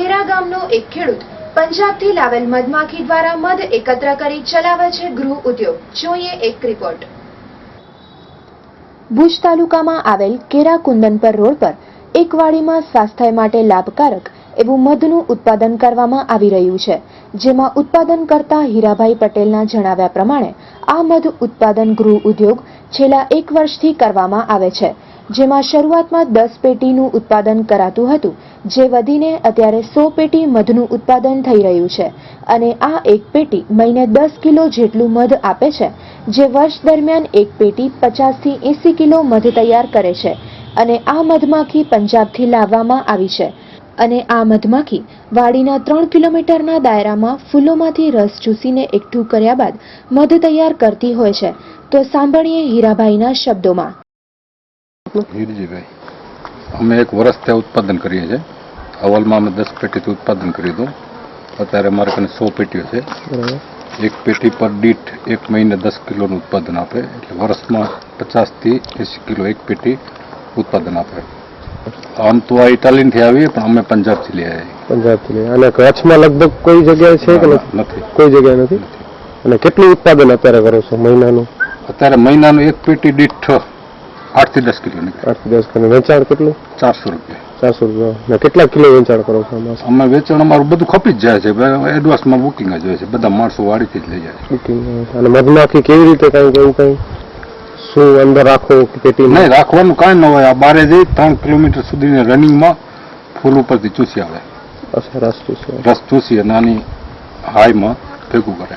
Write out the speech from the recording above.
કેરા ગામનો એક ખેડૂત પંજાબથી લાવેલ મધમાખી દ્વારા મધ એકત્ર કરી ચલાવે છે ગૃહ ઉદ્યોગ. જોઈએ એક રિપોર્ટ. ભુજ તાલુકામાં આવેલ કેરા કુંદનપર રોડ પર એક વાડીમાં સ્વાસ્થ્ય માટે લાભકારક એવું મધનું ઉત્પાદન કરવામાં આવી રહ્યું છે, જેમાં ઉત્પાદન કરતા હીરાભાઈ પટેલના જણાવ્યા પ્રમાણે આ મધ ઉત્પાદન ગૃહ ઉદ્યોગ છેલ્લા 1 વર્ષથી કરવામાં આવે છે, જેમાં શરૂઆતમાં 10 પેટીનું ઉત્પાદન કરાતું હતું, જે વધીને અત્યારે 100 પેટી મધનું ઉત્પાદન થઈ રહ્યું છે અને આ એક પેટી મહિને 10 કિલો જેટલું મધ આપે છે, જે વર્ષ દરમિયાન એક પેટી 50 થી 80 કિલો મધ તૈયાર કરે છે. અને આ મધમાખી પંજાબથી લાવવામાં આવી છે અને આ મધમાખી વાડીના 3 કિલોમીટરના દાયરામાં ફૂલોમાંથી રસ ચૂસીને એકઠું કર્યા બાદ મધ તૈયાર કરતી હોય છે. તો સાંભળીએ હીરાભાઈના શબ્દોમાં. હીરજીભાઈ, અમે 1 વર્ષથી ઉત્પાદન કરીએ છીએ. અવલમાં અમે 10 પેટીથી ઉત્પાદન કર્યું હતું. અત્યારે અમારે કને 100 પેટીઓ છે. એક પેટી પર દીઠ 1 મહિને 10 કિલોનું ઉત્પાદન આપે, એટલે વર્ષમાં 50 થી 80 કિલો એક પેટી ઉત્પાદન આપે. આમ તો આ ઇટાલીથી આવીએ, પણ અમે પંજાબથી લઈ આવ્યા. પંજાબથી લઈ. અને કચ્છમાં લગભગ કોઈ જગ્યાએ છે કે નથી? કોઈ જગ્યાએ નથી. અને કેટલું ઉત્પાદન અત્યારે કરો છો મહિનાનું? અત્યારે મહિનાનું એક પેટી દીઠ 8 થી 10 કિલો નીકળે. 8 થી 10 કિલો. વેચાણ કેટલું? 400 રૂપિયા. 400 રૂપિયા. અને કેટલા કિલો વેચાણ કરો છો? અમે વેચાણ અમારું બધું ખપી જ જાય છે. એડવાન્સમાં બુકિંગ જ હોય છે. બધા માણસો વાડીથી જ લઈ જાય છે. બુકિંગ. અને મધમાખી કેવી રીતે કઈ એવું કઈ શું અંદર રાખો પેટી? નહીં, રાખવાનું કાંઈ ન હોય. આ બારે જઈ 3 કિલોમીટર સુધીની રનિંગમાં ફૂલ ઉપરથી ચૂસી આવે. રસ ચૂસી અને આની હાઈમાં ભેગું કરે.